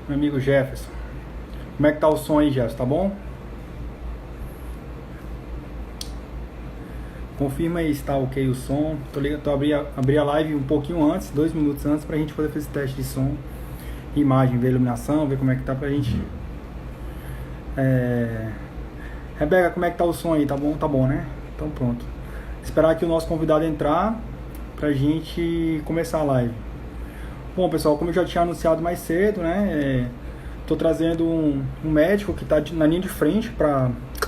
meu amigo Jefferson. Como é que tá o som aí, Jefferson? Tá bom? Confirma aí se tá ok o som. Abri a live um pouquinho antes, 2 minutos antes, pra gente poder fazer esse teste de som, imagem, ver a iluminação, ver como é que tá pra gente. Rebeca, como é que tá o som aí? Tá bom? Tá bom, né? Então pronto. Esperar aqui o nosso convidado entrar pra gente começar a live. Bom, pessoal, como eu já tinha anunciado mais cedo, né? Tô trazendo um médico que está na linha de frente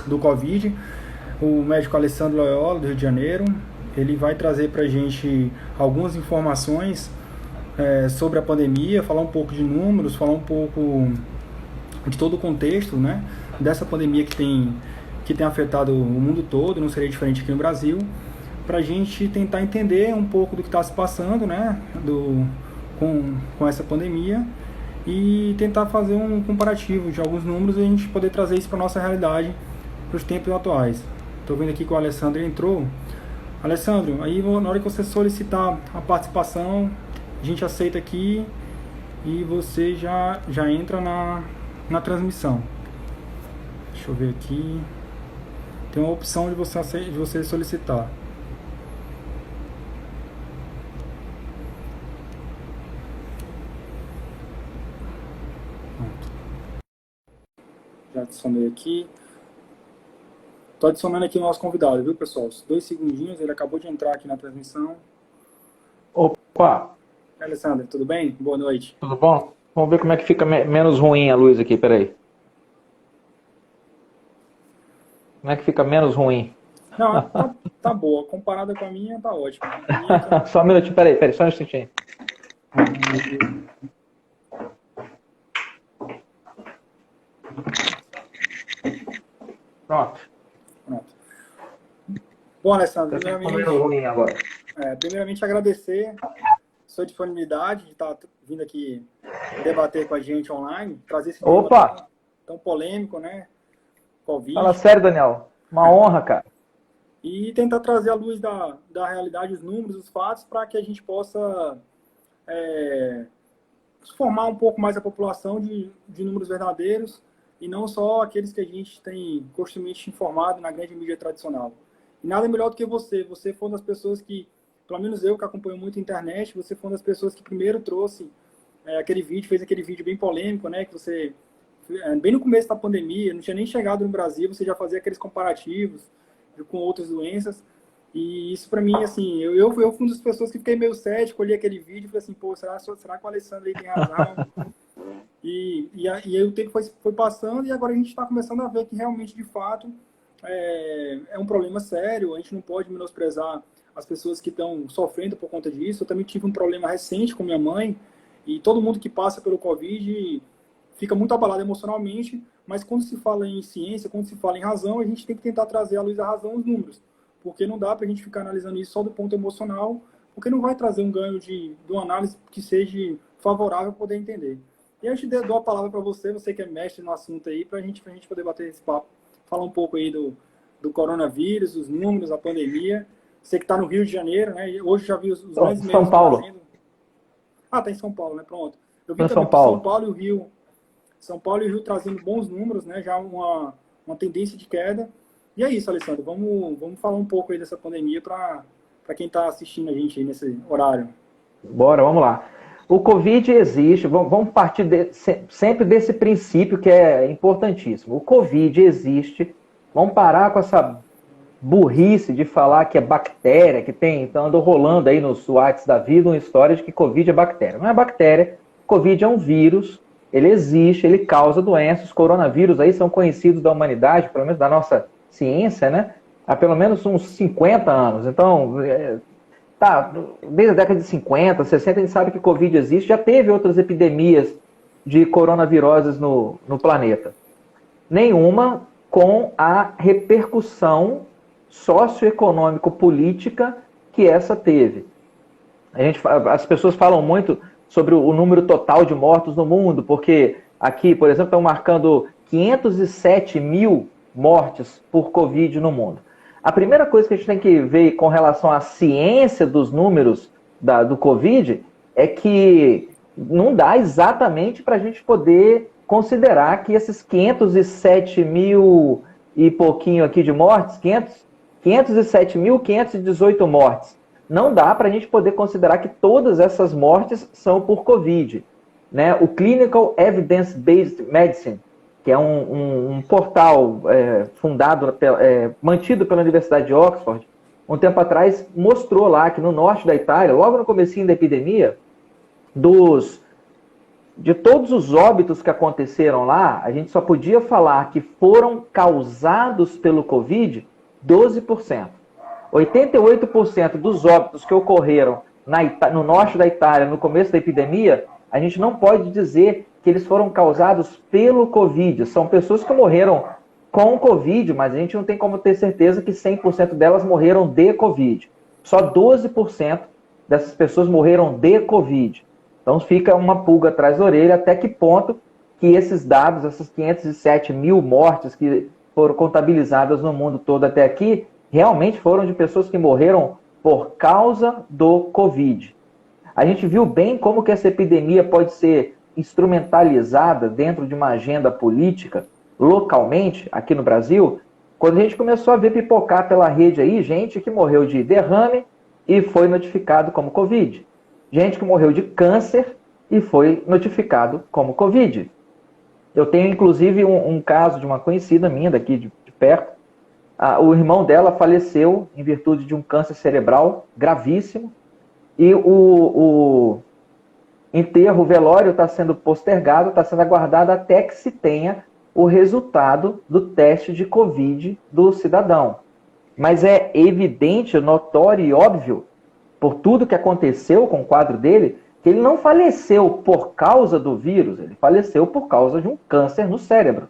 do Covid, o médico Alessandro Loyola, do Rio de Janeiro. Ele vai trazer para a gente algumas informações sobre a pandemia, falar um pouco de números, falar um pouco de todo o contexto, né, dessa pandemia que tem afetado o mundo todo, não seria diferente aqui no Brasil, para a gente tentar entender um pouco do que está se passando, né, com essa pandemia, e tentar fazer um comparativo de alguns números e a gente poder trazer isso para a nossa realidade, para os tempos atuais. Estou vendo aqui que o Alessandro entrou. Alessandro, aí na hora que você solicitar a participação, a gente aceita aqui e você já entra na transmissão. Deixa eu ver aqui. Tem uma opção de você solicitar. Já adicionei aqui. Estou adicionando aqui o nosso convidado, viu, pessoal? 2 segundinhos, ele acabou de entrar aqui na transmissão. Opa! Alessandro, tudo bem? Boa noite. Tudo bom? Vamos ver como é que fica menos ruim a luz aqui, peraí. Como é que fica menos ruim? Não, tá boa. Comparada com a minha, tá ótimo. Só um minutinho, peraí, só um instantinho. Pronto. Bom, Alessandro, primeiramente agradecer a sua disponibilidade de estar vindo aqui debater com a gente online, trazer esse tema tão polêmico, né? Covid. Fala sério, Daniel. Uma honra, cara. E tentar trazer à luz da realidade os números, os fatos, para que a gente possa formar um pouco mais a população de números verdadeiros e não só aqueles que a gente tem costumemente informado na grande mídia tradicional. E nada melhor do que você. Você foi uma das pessoas que, pelo menos eu que acompanho muito a internet, você foi uma das pessoas que primeiro trouxe aquele vídeo, fez aquele vídeo bem polêmico, né? Que você, bem no começo da pandemia, não tinha nem chegado no Brasil, você já fazia aqueles comparativos com outras doenças. E isso para mim, assim, eu fui uma das pessoas que fiquei meio cético, olhei aquele vídeo e falei assim, pô, será que o Alessandro aí tem razão? E aí o tempo foi passando e agora a gente está começando a ver que realmente, de fato, é um problema sério. A gente não pode menosprezar as pessoas que estão sofrendo por conta disso. Eu também tive um problema recente com minha mãe e todo mundo que passa pelo Covid fica muito abalado emocionalmente, mas quando se fala em ciência, quando se fala em razão, a gente tem que tentar trazer à luz da razão os números, porque não dá para a gente ficar analisando isso só do ponto emocional, porque não vai trazer um ganho de uma análise que seja favorável para poder entender. E a gente dou a palavra para você que é mestre no assunto aí, para a gente poder bater esse papo, falar um pouco aí do coronavírus, dos números, a pandemia. Você que está no Rio de Janeiro, né? Hoje já vi os grandes meios São Paulo. trazendo. Ah, tá em São Paulo, né? Pronto. Eu vi Em também São Paulo. São Paulo e o Rio trazendo bons números, né? Já uma tendência de queda. E é isso, Alessandro. Vamos falar um pouco aí dessa pandemia para quem está assistindo a gente aí nesse horário. Bora, vamos lá. O Covid existe, vamos partir sempre desse princípio que é importantíssimo. O Covid existe, vamos parar com essa burrice de falar que é bactéria, que tem, então andou rolando aí nos Whats da vida uma história de que Covid é bactéria. Não é bactéria, Covid é um vírus, ele existe, ele causa doenças, os coronavírus aí são conhecidos da humanidade, pelo menos da nossa ciência, né? Há pelo menos uns 50 anos, então... desde a década de 50, 60, a gente sabe que Covid existe, já teve outras epidemias de coronaviroses no planeta. Nenhuma com a repercussão socioeconômico-política que essa teve. As pessoas falam muito sobre o número total de mortos no mundo, porque aqui, por exemplo, estão marcando 507 mil mortes por Covid no mundo. A primeira coisa que a gente tem que ver com relação à ciência dos números do Covid é que não dá exatamente para a gente poder considerar que esses 507 mil e pouquinho aqui de mortes, 507.518 mortes, não dá para a gente poder considerar que todas essas mortes são por Covid. Né? O Clinical Evidence-Based Medicine, que é um portal mantido pela Universidade de Oxford, um tempo atrás mostrou lá que no norte da Itália, logo no comecinho da epidemia, de todos os óbitos que aconteceram lá, a gente só podia falar que foram causados pelo Covid 12%. 88% dos óbitos que ocorreram no norte da Itália, no começo da epidemia, a gente não pode dizer que eles foram causados pelo Covid. São pessoas que morreram com Covid, mas a gente não tem como ter certeza que 100% delas morreram de Covid. Só 12% dessas pessoas morreram de Covid. Então fica uma pulga atrás da orelha até que ponto que esses dados, essas 507 mil mortes que foram contabilizadas no mundo todo até aqui, realmente foram de pessoas que morreram por causa do Covid. A gente viu bem como que essa epidemia pode ser instrumentalizada dentro de uma agenda política, localmente, aqui no Brasil, quando a gente começou a ver pipocar pela rede aí gente que morreu de derrame e foi notificado como Covid. Gente que morreu de câncer e foi notificado como Covid. Eu tenho, inclusive, um caso de uma conhecida minha daqui de perto. O irmão dela faleceu em virtude de um câncer cerebral gravíssimo. E o enterro, o velório está sendo postergado, está sendo aguardado até que se tenha o resultado do teste de Covid do cidadão. Mas é evidente, notório e óbvio, por tudo que aconteceu com o quadro dele, que ele não faleceu por causa do vírus, ele faleceu por causa de um câncer no cérebro.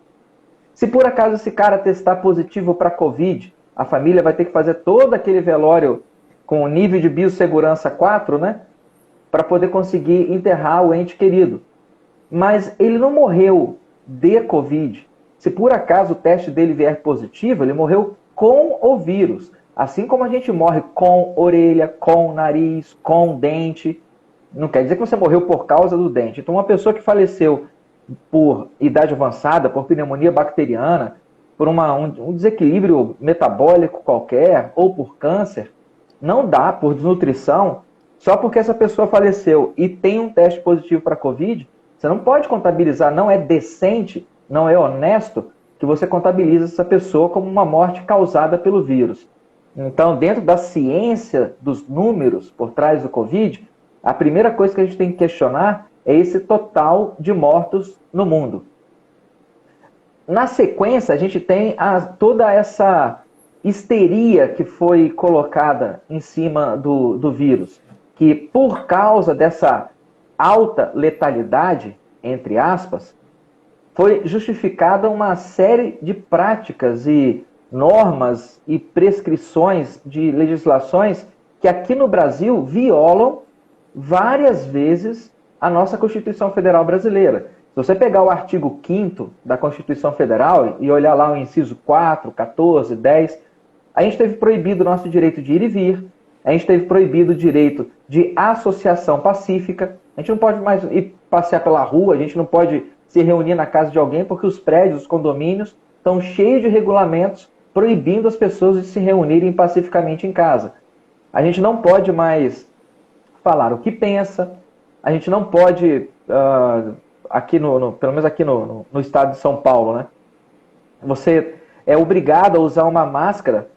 Se por acaso esse cara testar positivo para Covid, a família vai ter que fazer todo aquele velório com o nível de biossegurança 4, né? Para poder conseguir enterrar o ente querido. Mas ele não morreu de Covid. Se por acaso o teste dele vier positivo, ele morreu com o vírus. Assim como a gente morre com orelha, com nariz, com dente. Não quer dizer que você morreu por causa do dente. Então uma pessoa que faleceu por idade avançada, por pneumonia bacteriana, por um desequilíbrio metabólico qualquer, ou por câncer, não dá, por desnutrição, só porque essa pessoa faleceu e tem um teste positivo para Covid, você não pode contabilizar, não é decente, não é honesto que você contabiliza essa pessoa como uma morte causada pelo vírus. Então, dentro da ciência dos números por trás do Covid, a primeira coisa que a gente tem que questionar é esse total de mortos no mundo. Na sequência, a gente tem toda essa histeria que foi colocada em cima do vírus, que por causa dessa alta letalidade, entre aspas, foi justificada uma série de práticas e normas e prescrições de legislações que aqui no Brasil violam várias vezes a nossa Constituição Federal brasileira. Se você pegar o artigo 5º da Constituição Federal e olhar lá o inciso 4, 14, 10, a gente teve proibido o nosso direito de ir e vir, a gente teve proibido o direito de associação pacífica, a gente não pode mais ir passear pela rua, a gente não pode se reunir na casa de alguém, porque os prédios, os condomínios, estão cheios de regulamentos proibindo as pessoas de se reunirem pacificamente em casa. A gente não pode mais falar o que pensa, a gente não pode, pelo menos aqui no estado de São Paulo, né? Você é obrigado a usar uma máscara,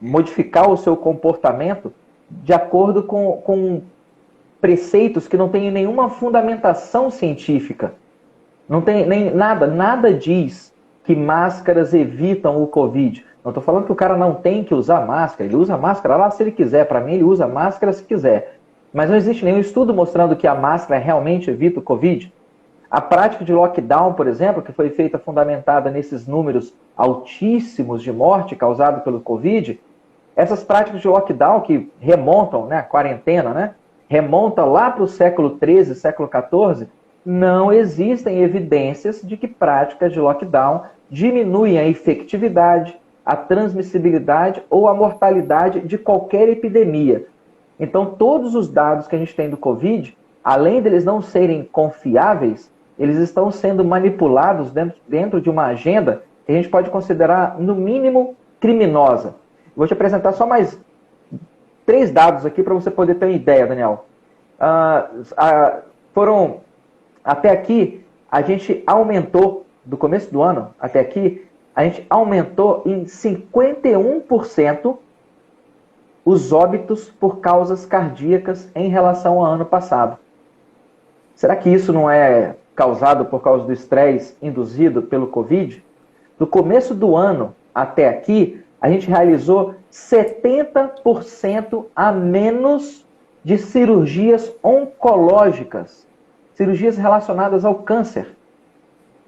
modificar o seu comportamento de acordo com preceitos que não têm nenhuma fundamentação científica. Não tem nem nada diz que máscaras evitam o Covid. Não estou falando que o cara não tem que usar máscara, ele usa máscara lá se ele quiser, para mim ele usa máscara se quiser. Mas não existe nenhum estudo mostrando que a máscara realmente evita o Covid. A prática de lockdown, por exemplo, que foi feita fundamentada nesses números altíssimos de morte causado pelo Covid, essas práticas de lockdown que remontam, né, a quarentena, né, remonta lá para o século XIII, século XIV, não existem evidências de que práticas de lockdown diminuem a efetividade, a transmissibilidade ou a mortalidade de qualquer epidemia. Então, todos os dados que a gente tem do Covid além deles não serem confiáveis, eles estão sendo manipulados dentro de uma agenda que a gente pode considerar, no mínimo, criminosa. Vou te apresentar só mais 3 dados aqui para você poder ter uma ideia, Daniel. Até aqui, a gente aumentou, do começo do ano até aqui, a gente aumentou em 51% os óbitos por causas cardíacas em relação ao ano passado. Será que isso não é causado por causa do estresse induzido pelo Covid? Do começo do ano até aqui, a gente realizou 70% a menos de cirurgias oncológicas, cirurgias relacionadas ao câncer.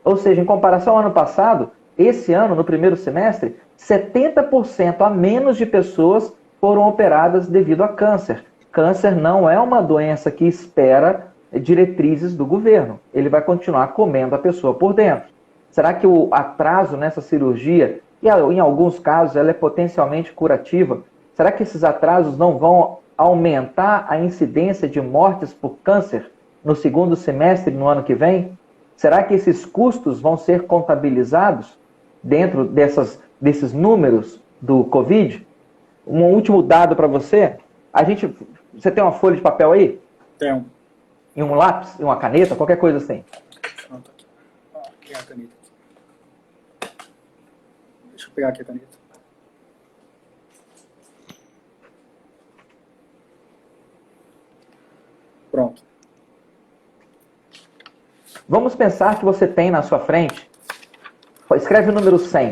Ou seja, em comparação ao ano passado, esse ano, no primeiro semestre, 70% a menos de pessoas foram operadas devido a câncer. Câncer não é uma doença que espera diretrizes do governo. Ele vai continuar comendo a pessoa por dentro. Será que o atraso nessa cirurgia, e em alguns casos ela é potencialmente curativa, será que esses atrasos não vão aumentar a incidência de mortes por câncer no segundo semestre no ano que vem? Será que esses custos vão ser contabilizados dentro desses números do Covid? Um último dado para você. Você tem uma folha de papel aí? Tenho. E um lápis? E uma caneta? Qualquer coisa assim. Aqui é a caneta. Deixa eu pegar aqui a caneta. Pronto. Vamos pensar que você tem na sua frente, escreve o número 100.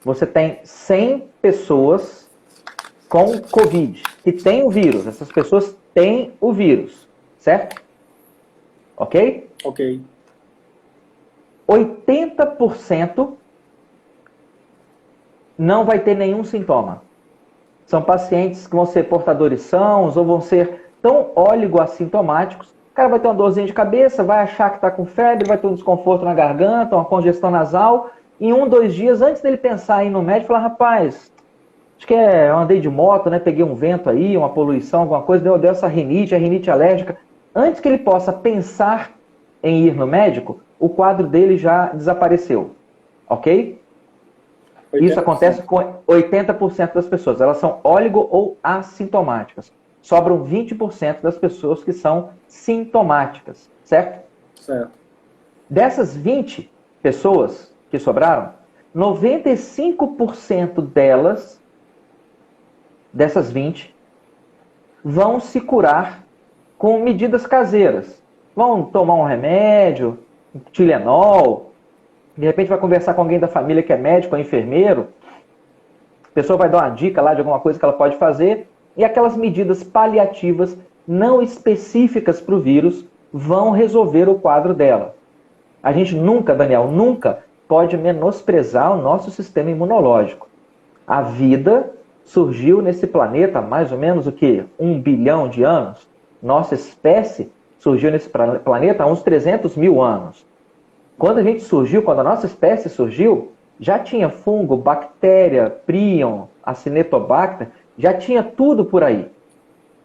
Você tem 100 pessoas com Covid, que têm o vírus. Essas pessoas têm o vírus, certo? Ok? Ok. 80% não vai ter nenhum sintoma. São pacientes que vão ser portadores sãos ou vão ser tão oligoassintomáticos. O cara vai ter uma dorzinha de cabeça, vai achar que está com febre, vai ter um desconforto na garganta, uma congestão nasal. Em 1, 2 dias, antes dele pensar em ir no médico, falar, rapaz, acho que eu andei de moto, né? Peguei um vento aí, uma poluição, alguma coisa, deu essa rinite, a rinite alérgica. Antes que ele possa pensar em ir no médico, o quadro dele já desapareceu. Ok? 80%. Isso acontece com 80% das pessoas. Elas são óligo ou assintomáticas. Sobram 20% das pessoas que são sintomáticas. Certo? Certo. Dessas 20 pessoas que sobraram, 95% delas, dessas 20, vão se curar com medidas caseiras. Vão tomar um remédio, um Tilenol, de repente vai conversar com alguém da família que é médico ou enfermeiro, a pessoa vai dar uma dica lá de alguma coisa que ela pode fazer, e aquelas medidas paliativas não específicas para o vírus vão resolver o quadro dela. A gente nunca, Daniel, nunca pode menosprezar o nosso sistema imunológico. A vida surgiu nesse planeta há mais ou menos 1 bilhão de anos. Nossa espécie surgiu nesse planeta há uns 300 mil anos. Quando a nossa espécie surgiu, já tinha fungo, bactéria, prion, Acinetobacter, já tinha tudo por aí.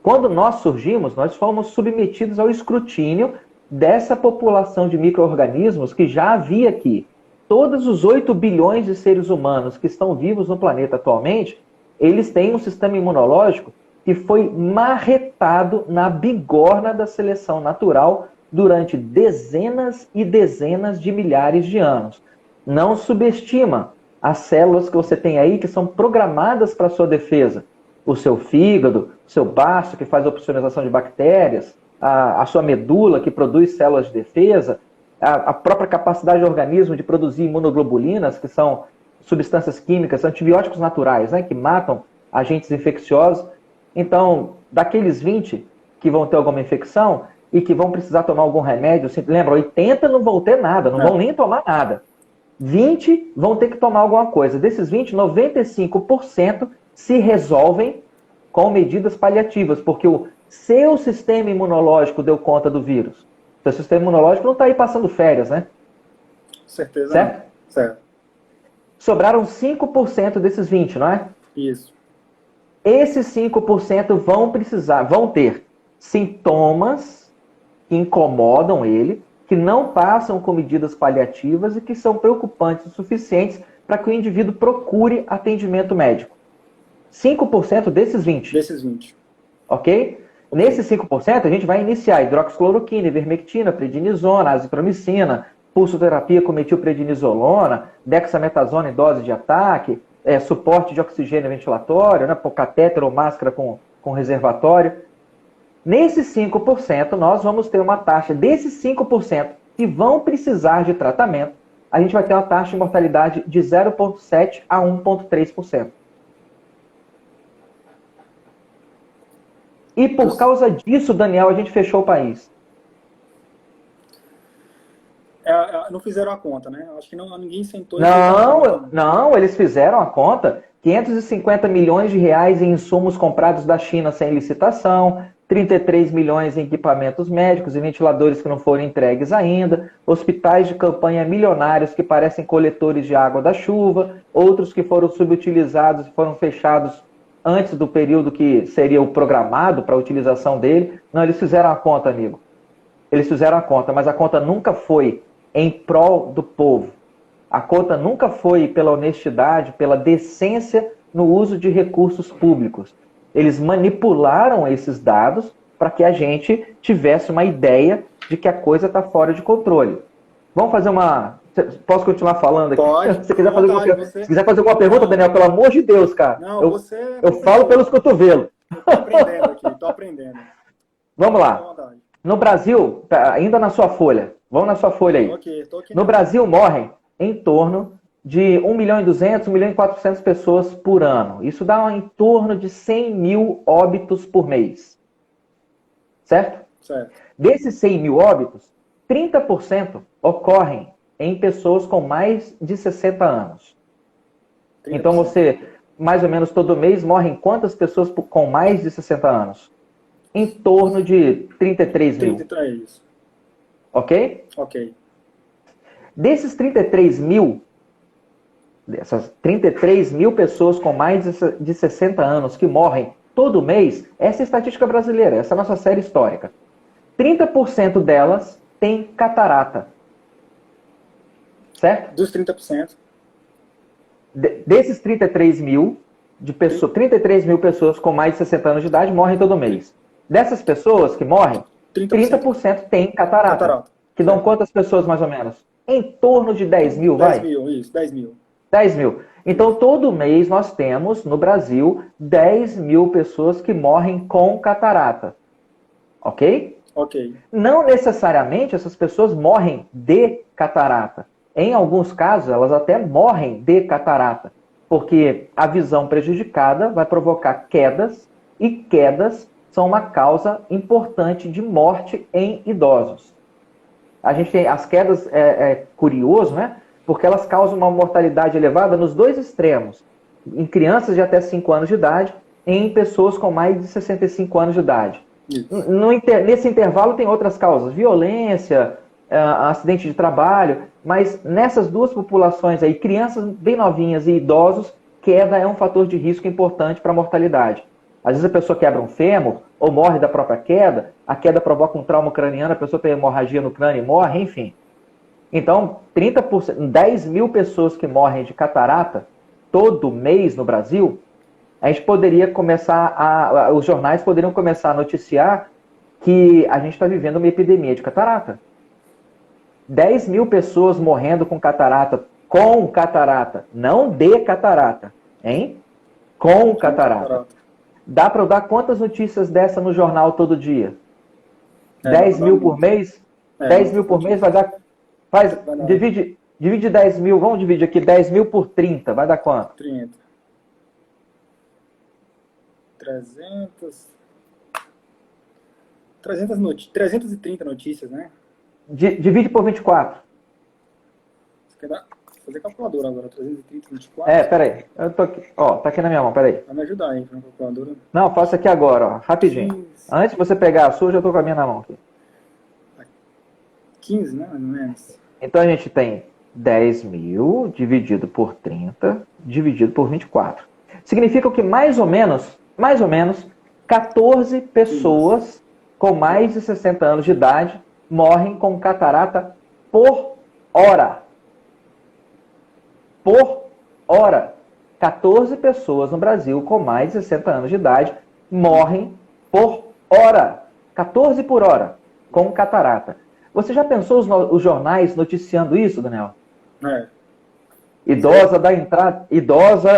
Quando nós surgimos, nós fomos submetidos ao escrutínio dessa população de micro-organismos que já havia aqui. Todos os 8 bilhões de seres humanos que estão vivos no planeta atualmente, eles têm um sistema imunológico que foi marretado na bigorna da seleção natural durante dezenas e dezenas de milhares de anos. Não subestima as células que você tem aí que são programadas para a sua defesa. O seu fígado, o seu baço que faz a opsonização de bactérias, a sua medula que produz células de defesa, a própria capacidade do organismo de produzir imunoglobulinas, que são substâncias químicas, antibióticos naturais, né, que matam agentes infecciosos. Então, daqueles 20 que vão ter alguma infecção e que vão precisar tomar algum remédio, lembra, 80 não vão ter nada, não vão nem tomar nada. 20 vão ter que tomar alguma coisa. Desses 20, 95% se resolvem com medidas paliativas, porque o seu sistema imunológico deu conta do vírus. Seu sistema imunológico não está aí passando férias, né? Certeza. Certo? Certo. Sobraram 5% desses 20, não é? Isso. Esses 5% vão ter sintomas que incomodam ele, que não passam com medidas paliativas e que são preocupantes o suficientes para que o indivíduo procure atendimento médico. 5% desses 20. Desses 20. Ok? Nesses 5%, a gente vai iniciar hidroxicloroquina, ivermectina, prednisona, azitromicina, pulsoterapia com metilprednisolona, dexametasona em dose de ataque, suporte de oxigênio ventilatório, né, por catéter ou máscara com reservatório. Nesses 5%, nós vamos ter uma taxa desses 5% que vão precisar de tratamento, a gente vai ter uma taxa de mortalidade de 0,7% a 1,3%. E por causa disso, Daniel, a gente fechou o país. Não fizeram a conta, né? Acho que ninguém sentou e Não, eles fizeram a conta. 550 milhões de reais em insumos comprados da China sem licitação, 33 milhões em equipamentos médicos e ventiladores que não foram entregues ainda, hospitais de campanha milionários que parecem coletores de água da chuva, outros que foram subutilizados e foram fechados antes do período que seria o programado para a utilização dele. Não, eles fizeram a conta, amigo. Eles fizeram a conta, mas a conta nunca foi em prol do povo. A conta nunca foi pela honestidade, pela decência no uso de recursos públicos. Eles manipularam esses dados para que a gente tivesse uma ideia de que a coisa está fora de controle. Vamos fazer uma... Posso continuar falando aqui? Pode. Se quiser fazer alguma pergunta, Daniel, pelo amor de Deus, cara. Não, eu falo pelos cotovelos. Estou aprendendo aqui, estou aprendendo. Vamos lá. No Brasil, ainda na sua folha, vamos na sua folha aí. Tô aqui no Brasil morrem em torno de 1.200.000, 1.400.000 pessoas por ano. Isso dá em torno de 100 mil óbitos por mês. Certo? Certo. Desses 100 mil óbitos, 30% ocorrem em pessoas com mais de 60 anos. 30%. Então você, mais ou menos todo mês, morrem quantas pessoas com mais de 60 anos? Em torno de 33 mil. 33. Ok? Ok. Desses 33 mil, dessas 33 mil pessoas com mais de 60 anos que morrem todo mês, essa é a estatística brasileira, essa é a nossa série histórica. 30% delas têm catarata. Certo? Dos 30%. Desses 33 mil, 33 mil pessoas com mais de 60 anos de idade morrem todo mês. Dessas pessoas que morrem, 30% têm catarata. Que dão quantas pessoas mais ou menos? Em torno de 10 mil, 10 mil, isso, 10 mil. 10 mil. Então, todo mês nós temos, no Brasil, 10 mil pessoas que morrem com catarata. Ok? Ok. Não necessariamente essas pessoas morrem de catarata. Em alguns casos, elas até morrem de catarata, porque a visão prejudicada vai provocar quedas, e quedas são uma causa importante de morte em idosos. A gente tem as quedas, curioso, né? Porque elas causam uma mortalidade elevada nos dois extremos, em crianças de até 5 anos de idade e em pessoas com mais de 65 anos de idade. Nesse intervalo tem outras causas, violência, acidente de trabalho, mas nessas duas populações aí, crianças bem novinhas e idosos, queda é um fator de risco importante para a mortalidade. Às vezes a pessoa quebra um fêmur ou morre da própria queda, a queda provoca um trauma craniano, a pessoa tem hemorragia no crânio e morre, enfim. Então, 30%, 10 mil pessoas que morrem de catarata todo mês no Brasil, a gente poderia começar os jornais poderiam começar a noticiar que a gente está vivendo uma epidemia de catarata. 10 mil pessoas morrendo com catarata, não de catarata, hein? Com catarata. Dá para eu dar quantas notícias dessa no jornal todo dia? 10 mil por mês? 10 mil por mês vai dar... Divide 10 mil, vamos dividir aqui, 10 mil por 30, vai dar quanto? 30. 330 notícias, né? Divide por 24. Você quer fazer calculadora agora, 330, 24? Peraí. Eu tô aqui. Ó, tá aqui na minha mão, peraí. Vai me ajudar aí, na calculadora. Não, faço aqui agora, ó, rapidinho. 15. Antes de você pegar a sua, eu já tô com a minha na mão aqui. 15, né? Mais ou menos. Então a gente tem 10 mil dividido por 30, dividido por 24. Significa que mais ou menos, 14 pessoas com mais de 60 anos de idade morrem com catarata por hora. Por hora. 14 pessoas no Brasil com mais de 60 anos de idade morrem por hora. 14 por hora com catarata. Você já pensou os jornais noticiando isso, Daniel? É. Idosa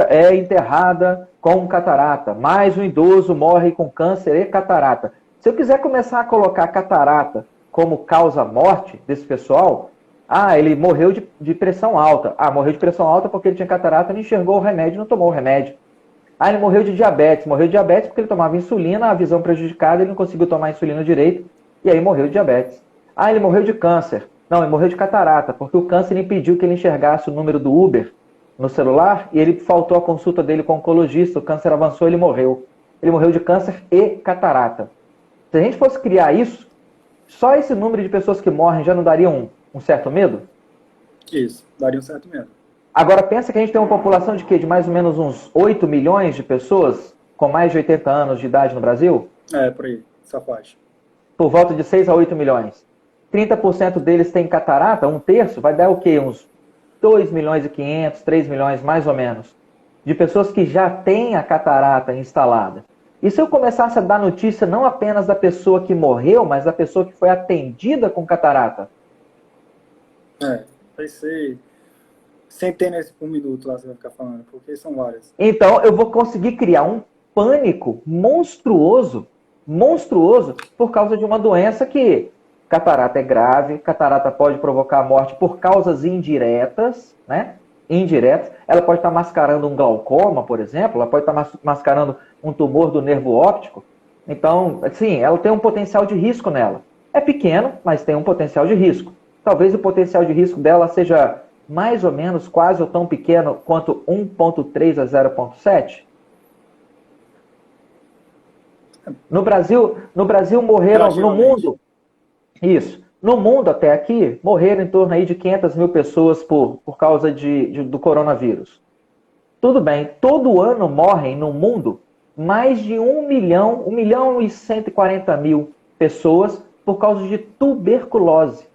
é enterrada com catarata. Mais um idoso morre com câncer e catarata. Se eu quiser começar a colocar catarata como causa-morte desse pessoal, ele morreu de pressão alta. Morreu de pressão alta porque ele tinha catarata, não enxergou o remédio, não tomou o remédio. Ele morreu de diabetes. Morreu de diabetes porque ele tomava insulina, a visão prejudicada, ele não conseguiu tomar insulina direito, e aí morreu de diabetes. Ele morreu de câncer. Não, ele morreu de catarata, porque o câncer impediu que ele enxergasse o número do Uber no celular, e ele faltou a consulta dele com o oncologista, o câncer avançou, ele morreu. Ele morreu de câncer e catarata. Se a gente fosse criar isso, só esse número de pessoas que morrem já não daria um certo medo? Isso, daria um certo medo. Agora pensa que a gente tem uma população de quê? De mais ou menos uns 8 milhões de pessoas com mais de 80 anos de idade no Brasil? Por aí, essa faixa. Por volta de 6 a 8 milhões. 30% deles têm catarata, um terço, vai dar o quê? Uns 2 milhões e 500, 3 milhões mais ou menos, de pessoas que já têm a catarata instalada. E se eu começasse a dar notícia não apenas da pessoa que morreu, mas da pessoa que foi atendida com catarata? Vai ser centenas por minuto lá você vai ficar falando, porque são várias. Então eu vou conseguir criar um pânico monstruoso por causa de uma doença que catarata é grave, catarata pode provocar a morte por causas indiretas, né? Indiretas. Ela pode estar mascarando um glaucoma, por exemplo, ela pode estar mascarando um tumor do nervo óptico. Então, sim, ela tem um potencial de risco nela. É pequeno, mas tem um potencial de risco. Talvez o potencial de risco dela seja mais ou menos quase ou tão pequeno quanto 1,3 a 0,7. No Brasil morreram, no mundo, no mundo até aqui, morreram em torno aí de 500 mil pessoas por causa do coronavírus. Tudo bem, todo ano morrem no mundo mais de 1 milhão e 140 mil pessoas por causa de tuberculose.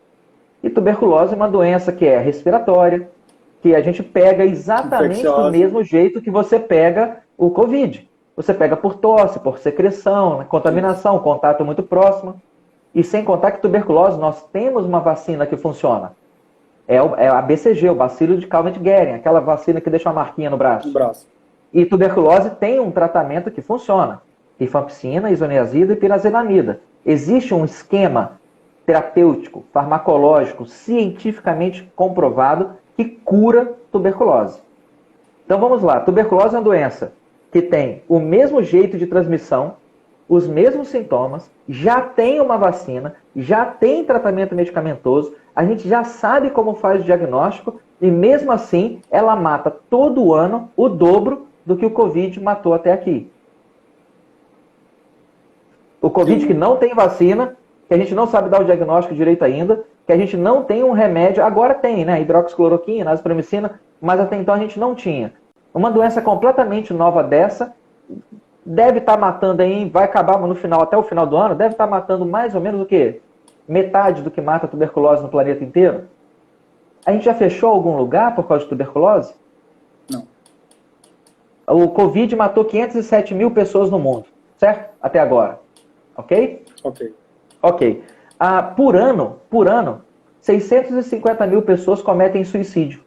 E tuberculose é uma doença que é respiratória, que a gente pega exatamente do mesmo jeito que você pega o Covid. Você pega por tosse, por secreção, contaminação, contato muito próximo. E sem contar que tuberculose, nós temos uma vacina que funciona. É a BCG, o bacilo de Calmette-Guerin, aquela vacina que deixa uma marquinha no braço. E tuberculose tem um tratamento que funciona. Rifampicina, isoniazida e pirazinamida. Existe um esquema terapêutico, farmacológico, cientificamente comprovado que cura tuberculose. Então vamos lá, tuberculose é uma doença que tem o mesmo jeito de transmissão, os mesmos sintomas, já tem uma vacina, já tem tratamento medicamentoso, a gente já sabe como faz o diagnóstico e mesmo assim ela mata todo ano o dobro do que o Covid matou até aqui. O Covid que não tem vacina, que a gente não sabe dar o diagnóstico direito ainda, que a gente não tem um remédio, agora tem, né? Hidroxicloroquina, azitromicina, mas até então a gente não tinha. Uma doença completamente nova dessa, deve estar matando aí, vai acabar no final, até o final do ano, deve estar matando mais ou menos o quê? Metade do que mata a tuberculose no planeta inteiro? A gente já fechou algum lugar por causa de tuberculose? Não. O Covid matou 507 mil pessoas no mundo, certo? Até agora. Ok? Ok. Por ano, 650 mil pessoas cometem suicídio.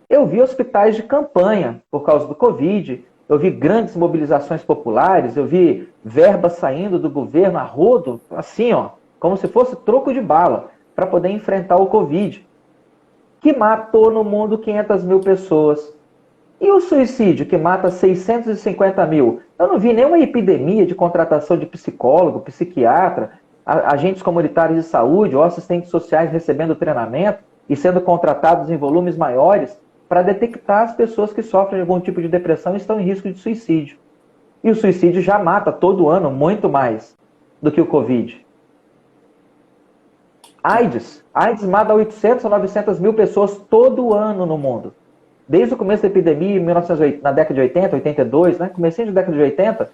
Eu vi hospitais de campanha por causa do Covid, eu vi grandes mobilizações populares, eu vi verbas saindo do governo a rodo, assim, como se fosse troco de bala, para poder enfrentar o Covid, que matou no mundo 500 mil pessoas. E o suicídio, que mata 650 mil? Eu não vi nenhuma epidemia de contratação de psicólogo, psiquiatra, agentes comunitários de saúde ou assistentes sociais recebendo treinamento e sendo contratados em volumes maiores para detectar as pessoas que sofrem de algum tipo de depressão e estão em risco de suicídio. E o suicídio já mata todo ano muito mais do que o Covid. AIDS mata 800 a 900 mil pessoas todo ano no mundo. Desde o começo da epidemia, na década de 80, 82, né? Comecinho da década de 80,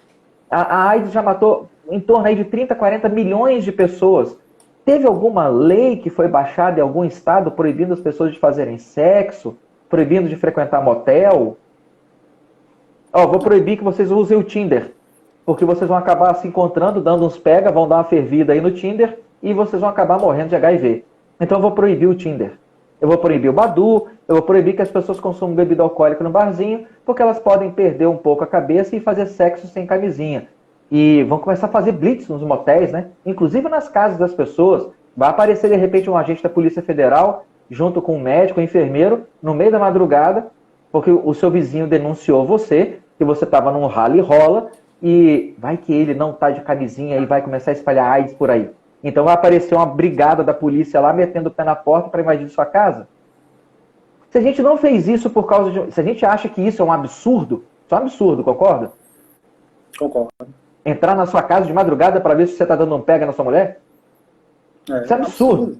a AIDS já matou em torno aí de 30, 40 milhões de pessoas. Teve alguma lei que foi baixada em algum estado proibindo as pessoas de fazerem sexo, proibindo de frequentar motel? Vou proibir que vocês usem o Tinder, porque vocês vão acabar se encontrando, dando uns pega, vão dar uma fervida aí no Tinder e vocês vão acabar morrendo de HIV. Então eu vou proibir o Tinder. Eu vou proibir o Badoo, eu vou proibir que as pessoas consumam bebida alcoólica no barzinho, porque elas podem perder um pouco a cabeça e fazer sexo sem camisinha. E vão começar a fazer blitz nos motéis, né? Inclusive nas casas das pessoas. Vai aparecer, de repente, um agente da Polícia Federal, junto com um médico, um enfermeiro, no meio da madrugada, porque o seu vizinho denunciou você, que você estava num rally rola, e vai que ele não está de camisinha e vai começar a espalhar AIDS por aí. Então vai aparecer uma brigada da polícia lá, metendo o pé na porta para invadir sua casa. Se a gente não fez isso por causa de... Se a gente acha que isso é um absurdo, isso é um absurdo, concorda? Concordo. Entrar na sua casa de madrugada para ver se você está dando um pega na sua mulher? Isso é absurdo.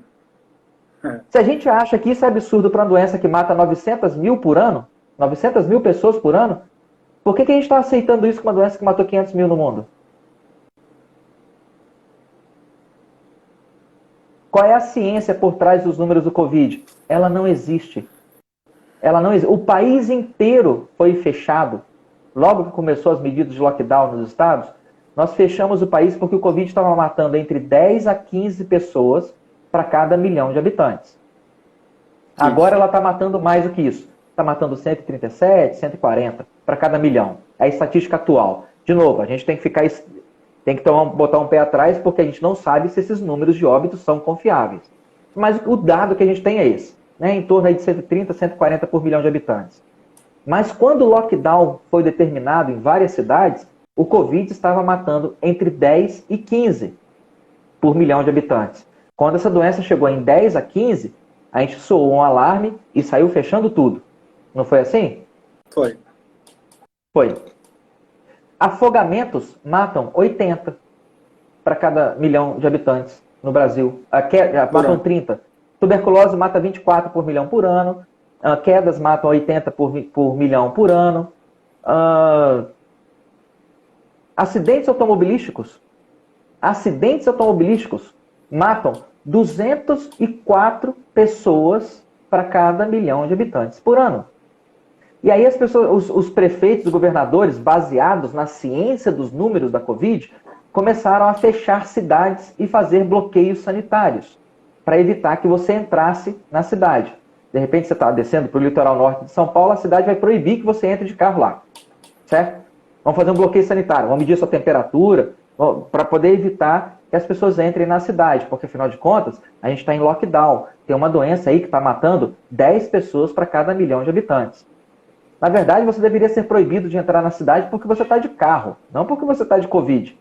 Se a gente acha que isso é absurdo para uma doença que mata 900 mil por ano, 900 mil pessoas por ano, por que a gente está aceitando isso com uma doença que matou 500 mil no mundo? Qual é a ciência por trás dos números do Covid? Ela não existe. O país inteiro foi fechado. Logo que começou as medidas de lockdown nos estados, nós fechamos o país porque o Covid estava matando entre 10 a 15 pessoas para cada milhão de habitantes. Agora ela está matando mais do que isso. Está matando 137, 140 para cada milhão. É a estatística atual. De novo, a gente tem que botar um pé atrás porque a gente não sabe se esses números de óbitos são confiáveis. Mas o dado que a gente tem é esse, né? Em torno aí de 130, 140 por milhão de habitantes. Mas quando o lockdown foi determinado em várias cidades, o Covid estava matando entre 10 e 15 por milhão de habitantes. Quando essa doença chegou em 10 a 15, a gente soou um alarme e saiu fechando tudo. Não foi assim? Foi. Afogamentos matam 80 para cada milhão de habitantes no Brasil. Matam 30. Tuberculose mata 24 por milhão por ano. Quedas matam 80 por milhão por ano. Acidentes automobilísticos matam 204 pessoas para cada milhão de habitantes por ano. E aí as pessoas, os prefeitos, os governadores, baseados na ciência dos números da Covid, começaram a fechar cidades e fazer bloqueios sanitários para evitar que você entrasse na cidade. De repente você está descendo para o litoral norte de São Paulo, a cidade vai proibir que você entre de carro lá. Certo? Vamos fazer um bloqueio sanitário, vamos medir sua temperatura, para poder evitar que as pessoas entrem na cidade, porque afinal de contas, a gente está em lockdown. Tem uma doença aí que está matando 10 pessoas para cada milhão de habitantes. Na verdade, você deveria ser proibido de entrar na cidade porque você está de carro, não porque você está de Covid.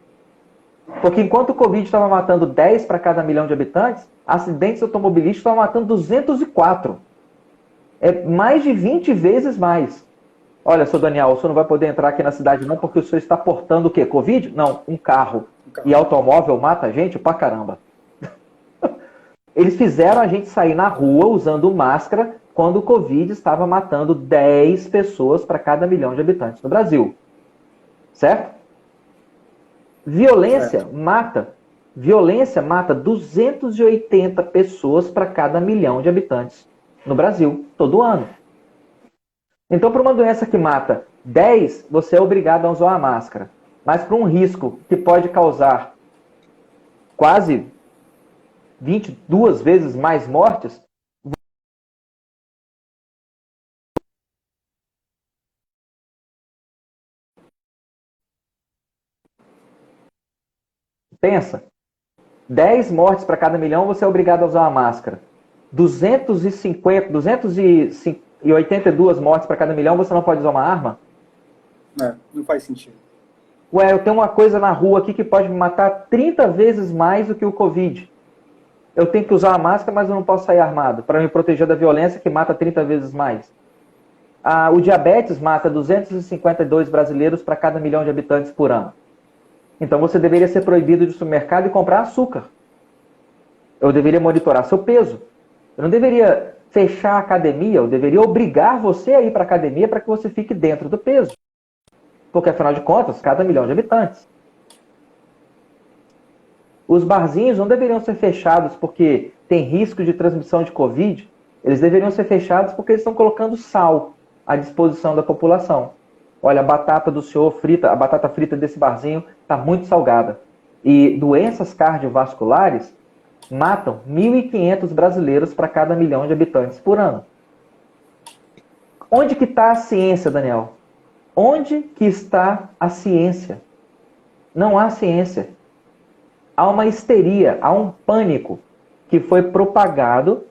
Porque enquanto o Covid estava matando 10 para cada milhão de habitantes, acidentes automobilísticos estavam matando 204. É mais de 20 vezes mais. Olha, seu Daniel, o senhor não vai poder entrar aqui na cidade não porque o senhor está portando o quê? Covid? Não, um carro. E automóvel mata a gente pra caramba. Eles fizeram a gente sair na rua usando máscara quando o Covid estava matando 10 pessoas para cada milhão de habitantes no Brasil. Certo? Violência mata 280 pessoas para cada milhão de habitantes no Brasil, todo ano. Então, para uma doença que mata 10, você é obrigado a usar uma máscara. Mas para um risco que pode causar quase 22 vezes mais mortes, pensa, 10 mortes para cada milhão, você é obrigado a usar uma máscara. 282 mortes para cada milhão, você não pode usar uma arma? Não faz sentido. Ué, eu tenho uma coisa na rua aqui que pode me matar 30 vezes mais do que o Covid. Eu tenho que usar a máscara, mas eu não posso sair armado para me proteger da violência que mata 30 vezes mais. O diabetes mata 252 brasileiros para cada milhão de habitantes por ano. Então você deveria ser proibido de ir ao supermercado e comprar açúcar. Eu deveria monitorar seu peso. Eu não deveria fechar a academia, eu deveria obrigar você a ir para a academia para que você fique dentro do peso. Porque, afinal de contas, cada milhão de habitantes. os barzinhos não deveriam ser fechados porque tem risco de transmissão de Covid, eles deveriam ser fechados porque eles estão colocando sal à disposição da população. Olha, a batata do senhor frita, a batata frita desse barzinho está muito salgada. E doenças cardiovasculares matam 1.500 brasileiros para cada 1 milhão de habitantes por ano. Onde que está a ciência, Daniel? Onde que está a ciência? Não há ciência. Há uma histeria, há um pânico que foi propagado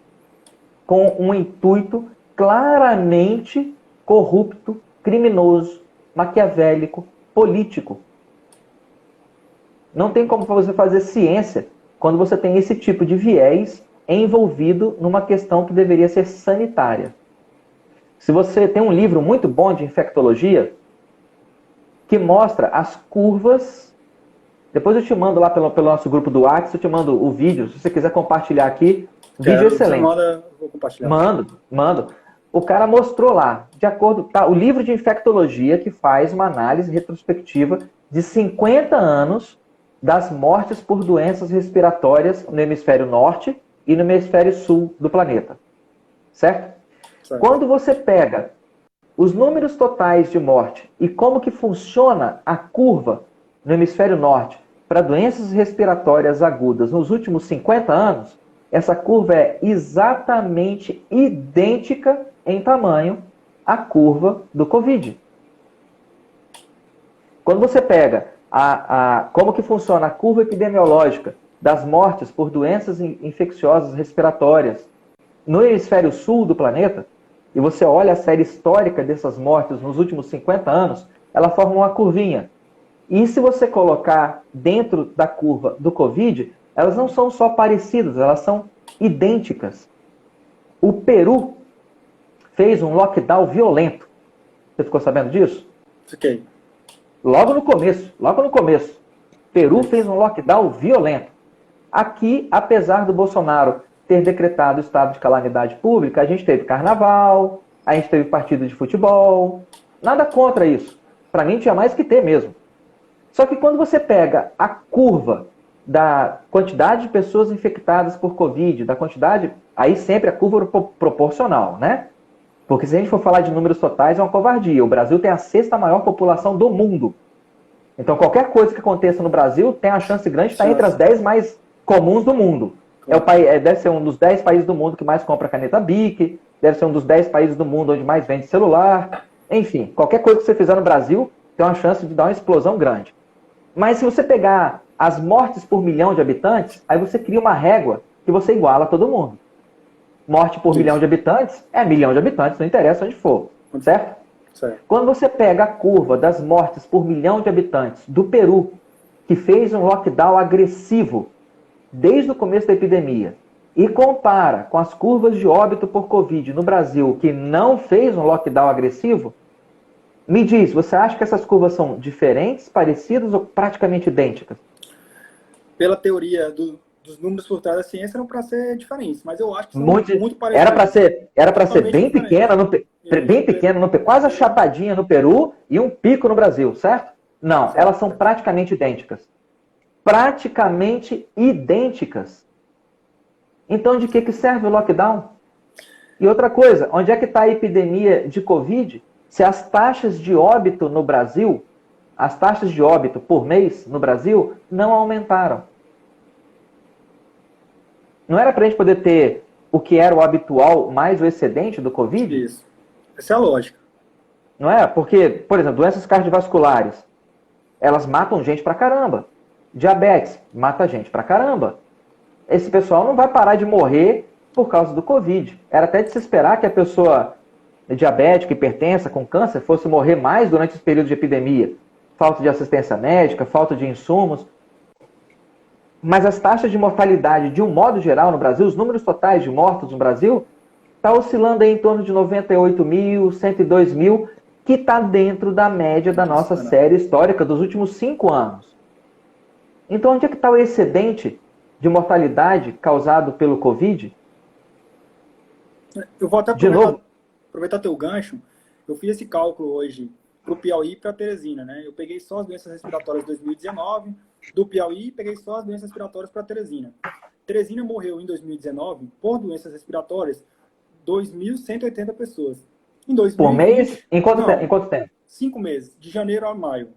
com um intuito claramente corrupto, criminoso, maquiavélico, político. Não tem como você fazer ciência quando você tem esse tipo de viés envolvido numa questão que deveria ser sanitária. Se você tem um livro muito bom de infectologia que mostra as curvas, depois eu te mando lá pelo nosso grupo do WhatsApp, eu te mando o vídeo, se você quiser compartilhar aqui, vídeo excelente. Vou compartilhar. Mando. O cara mostrou lá, de acordo, tá, o livro de infectologia que faz uma análise retrospectiva de 50 anos das mortes por doenças respiratórias no hemisfério norte e no hemisfério sul do planeta. Certo? Quando você pega os números totais de morte e como que funciona a curva no hemisfério norte para doenças respiratórias agudas nos últimos 50 anos, essa curva é exatamente idêntica em tamanho à curva do Covid. Quando você pega como que funciona a curva epidemiológica das mortes por doenças infecciosas respiratórias no hemisfério sul do planeta, e você olha a série histórica dessas mortes nos últimos 50 anos, ela forma uma curvinha. E se você colocar dentro da curva do Covid, elas não são só parecidas, elas são idênticas. O Peru fez um lockdown violento. Você ficou sabendo disso? Fiquei. Logo no começo. Peru fez um lockdown violento. Aqui, apesar do Bolsonaro ter decretado o estado de calamidade pública, a gente teve carnaval, a gente teve partido de futebol, nada contra isso. Para mim tinha mais que ter mesmo. Só que quando você pega a curva da quantidade de pessoas infectadas por Covid, da quantidade, aí sempre a curva proporcional, né? Porque se a gente for falar de números totais é uma covardia. O Brasil tem a 6ª maior população do mundo. Então qualquer coisa que aconteça no Brasil tem a chance grande de estar entre as 10 mais comuns do mundo. Deve ser um dos 10 países do mundo que mais compra caneta Bic, deve ser um dos 10 países do mundo onde mais vende celular. Enfim, qualquer coisa que você fizer no Brasil tem uma chance de dar uma explosão grande. Mas se você pegar as mortes por 1 milhão de habitantes, aí você cria uma régua que você iguala todo mundo. Morte por 1 milhão de habitantes é 1 milhão de habitantes, não interessa onde for, certo? Quando você pega a curva das mortes por 1 milhão de habitantes do Peru, que fez um lockdown agressivo desde o começo da epidemia, e compara com as curvas de óbito por Covid no Brasil, que não fez um lockdown agressivo, me diz, você acha que essas curvas são diferentes, parecidas ou praticamente idênticas? Pela teoria dos números por trás da ciência, eram para ser diferentes, mas eu acho que são muito parecidos. Era para ser bem pequena, quase achapadinha no Peru e um pico no Brasil, certo? Não, elas são praticamente idênticas. Praticamente idênticas. Então, de que serve o lockdown? E outra coisa, onde é que está a epidemia de Covid? Se as taxas de óbito no Brasil, as taxas de óbito por mês no Brasil, não aumentaram. Não era para a gente poder ter o que era o habitual mais o excedente do Covid? Isso. Essa é a lógica. Não é? Porque, por exemplo, doenças cardiovasculares, elas matam gente pra caramba. Diabetes, mata gente pra caramba. Esse pessoal não vai parar de morrer por causa do Covid. Era até de se esperar que a pessoa diabética, hipertensa, com câncer, fosse morrer mais durante esse período de epidemia. Falta de assistência médica, falta de insumos. Mas as taxas de mortalidade, de um modo geral, no Brasil, os números totais de mortos no Brasil, está oscilando aí em torno de 98 mil, 102 mil, que está dentro da média da nossa série histórica dos últimos 5 anos. Então, onde é que está o excedente de mortalidade causado pelo Covid? Eu vou até aproveitar teu gancho. Eu fiz esse cálculo hoje para o Piauí e para a Teresina, né? Eu peguei só as doenças respiratórias de 2019, do Piauí, peguei só as doenças respiratórias para Teresina. Teresina morreu em 2019 por doenças respiratórias 2.180 pessoas. Em 2020, por mês? Em não, quanto tempo? 5 meses, de janeiro a maio.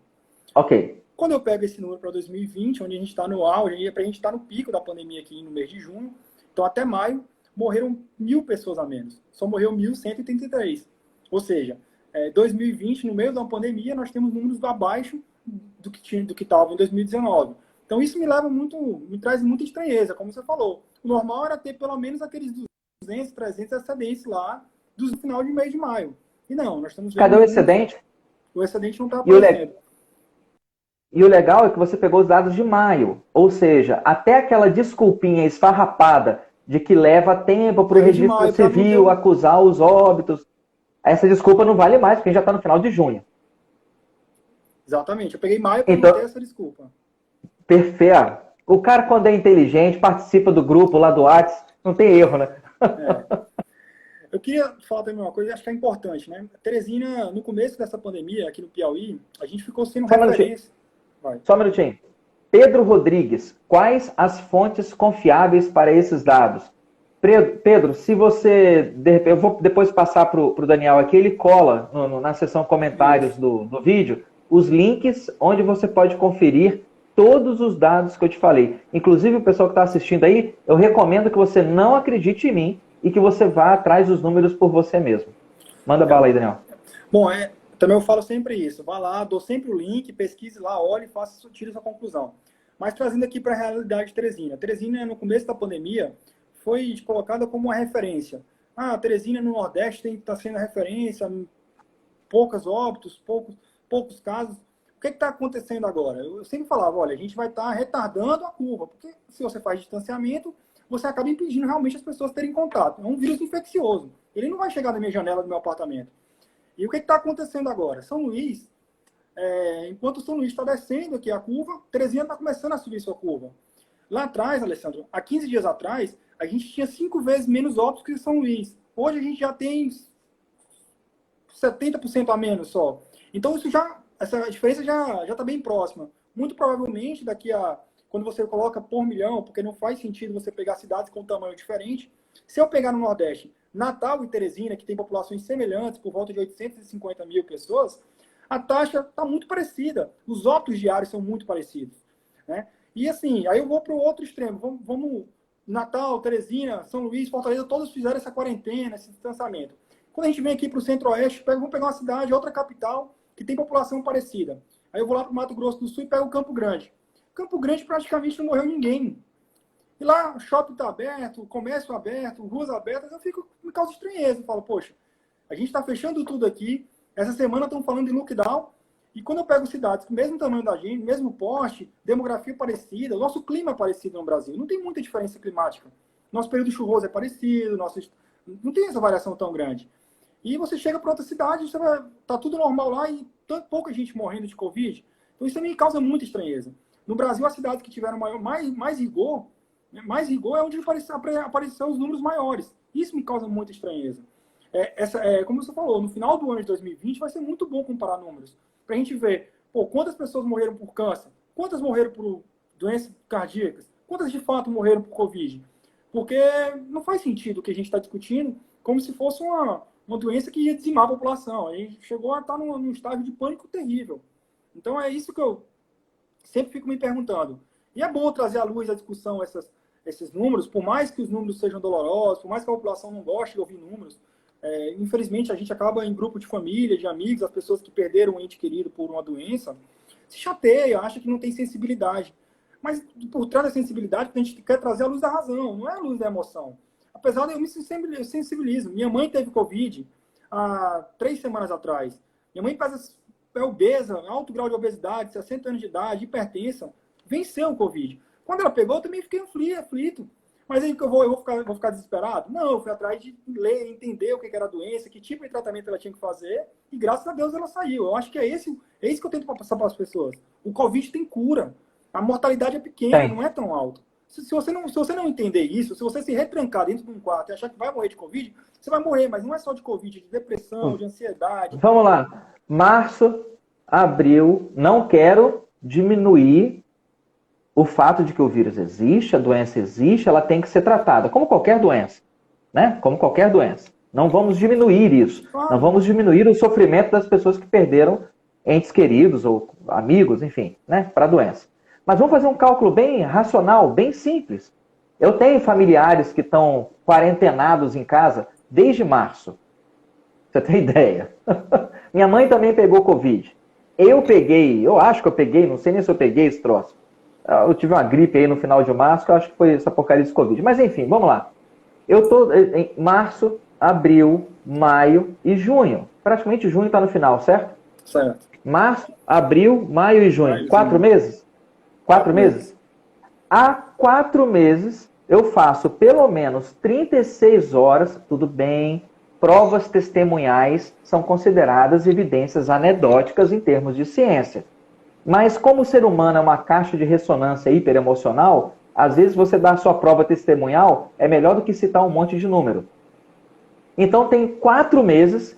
Ok. Quando eu pego esse número para 2020, onde a gente está no auge, para a gente estar no pico da pandemia aqui no mês de junho, então até maio, morreram 1.000 pessoas a menos. Só morreu 1.183. Ou seja, 2020, no meio da pandemia, nós temos números abaixo do que estava em 2019. Então isso me traz muita estranheza, como você falou. O normal era ter pelo menos aqueles 200, 300 excedentes lá do final de mês de maio. E não, nós estamos vendo... Cadê o excedente? O excedente não está aparecendo. E o legal é que você pegou os dados de maio. Ou seja, até aquela desculpinha esfarrapada de que leva tempo para o registro civil acusar os óbitos, essa desculpa não vale mais, porque a gente já está no final de junho. Exatamente. Eu peguei maio para não ter essa desculpa. Perfeito. O cara, quando é inteligente, participa do grupo lá do WhatsApp, não tem erro, né? Eu queria falar também uma coisa, acho que é importante, né? Teresina, no começo dessa pandemia, aqui no Piauí, a gente ficou sendo referência. Só um minutinho. Pedro Rodrigues, quais as fontes confiáveis para esses dados? Pedro, se você... Eu vou depois passar para o Daniel aqui, ele cola na seção comentários do vídeo os links onde você pode conferir todos os dados que eu te falei. Inclusive, o pessoal que está assistindo aí, eu recomendo que você não acredite em mim e que você vá atrás dos números por você mesmo. Manda bala aí, Daniel. Bom, também eu falo sempre isso. Vá lá, dou sempre o link, pesquise lá, olhe e tire sua conclusão. Mas trazendo aqui para a realidade de Teresina. Teresina, no começo da pandemia, foi colocada como uma referência. Teresina no Nordeste está sendo referência, poucos óbitos, poucos casos. O que está acontecendo agora? Eu sempre falava, olha, a gente vai estar retardando a curva, porque se você faz distanciamento, você acaba impedindo realmente as pessoas terem contato. É um vírus infeccioso. Ele não vai chegar na minha janela do meu apartamento. E o que está acontecendo agora? São Luís, enquanto São Luís está descendo aqui a curva, Teresina está começando a subir sua curva. Lá atrás, Alessandro, há 15 dias atrás, a gente tinha 5 vezes menos óbitos que São Luís. Hoje a gente já tem 70% a menos só. Então essa diferença já está bem próxima. Muito provavelmente, quando você coloca por milhão, porque não faz sentido você pegar cidades com tamanho diferente. Se eu pegar no Nordeste, Natal e Teresina, que tem populações semelhantes, por volta de 850 mil pessoas, a taxa está muito parecida. Os óbitos diários são muito parecidos, né? E assim, aí eu vou para o outro extremo. Vamos Natal, Teresina, São Luís, Fortaleza, todos fizeram essa quarentena, esse distanciamento. Quando a gente vem aqui para o Centro-Oeste, vamos pegar uma cidade, outra capital, que tem população parecida. Aí eu vou lá para o Mato Grosso do Sul e pego o Campo Grande. Campo Grande praticamente não morreu ninguém. E lá o shopping está aberto, comércio aberto, ruas abertas, me causa estranheza. Eu falo, poxa, a gente está fechando tudo aqui, essa semana estão falando de lockdown, e quando eu pego cidades com o mesmo tamanho da gente, mesmo porte, demografia parecida, o nosso clima é parecido no Brasil, não tem muita diferença climática. Nosso período chuvoso é parecido, não tem essa variação tão grande. E você chega para outra cidade, tá tudo normal lá e pouca gente morrendo de Covid. Então isso também causa muita estranheza. No Brasil, as cidades que tiveram mais rigor, é onde apareceram os números maiores. Isso me causa muita estranheza. Como você falou, no final do ano de 2020 vai ser muito bom comparar números. Para a gente ver, quantas pessoas morreram por câncer, quantas morreram por doenças cardíacas, quantas de fato morreram por Covid. Porque não faz sentido o que a gente está discutindo como se fosse uma doença que ia dizimar a população. A gente chegou a estar num estágio de pânico terrível. Então é isso que eu sempre fico me perguntando. E é bom trazer à luz a discussão esses números, por mais que os números sejam dolorosos, por mais que a população não goste de ouvir números. Infelizmente, a gente acaba em grupo de família, de amigos, as pessoas que perderam um ente querido por uma doença, se chateia, acha que não tem sensibilidade. Mas por trás da sensibilidade, a gente quer trazer a luz da razão, não é a luz da emoção. Apesar de eu me sensibilizo. Minha mãe teve Covid há 3 semanas atrás. Minha mãe é obesa, alto grau de obesidade, 60 anos de idade, hipertensa, venceu o Covid. Quando ela pegou, eu também fiquei aflito. Mas aí que eu vou ficar desesperado? Não, eu fui atrás de ler, entender o que era a doença, que tipo de tratamento ela tinha que fazer, e graças a Deus ela saiu. Eu acho que é isso que eu tento passar para as pessoas. O Covid tem cura. A mortalidade é pequena, não é tão alta. Se você não entender isso, se você se retrancar dentro de um quarto e achar que vai morrer de Covid, você vai morrer, mas não é só de Covid, de depressão, de ansiedade. Vamos lá. Março, abril, não quero diminuir o fato de que o vírus existe, a doença existe, ela tem que ser tratada, como qualquer doença, né? Como qualquer doença. Não vamos diminuir isso. Não vamos diminuir o sofrimento das pessoas que perderam entes queridos ou amigos, enfim, né? Para a doença. Mas vamos fazer um cálculo bem racional, bem simples. Eu tenho familiares que estão quarentenados em casa desde março. Você tem ideia? Minha mãe também pegou Covid. Eu acho que eu peguei, não sei nem se eu peguei esse troço. Eu tive uma gripe aí no final de março, que eu acho que foi essa porcaria de Covid. Mas enfim, vamos lá. Eu estou em março, abril, maio e junho. Praticamente junho está no final, certo? Certo. Março, abril, maio e junho. 4 meses? 4 meses? Há 4 meses eu faço pelo menos 36 horas, tudo bem, provas testemunhais são consideradas evidências anedóticas em termos de ciência. Mas como o ser humano é uma caixa de ressonância hiperemocional, às vezes você dar a sua prova testemunhal é melhor do que citar um monte de número. Então tem 4 meses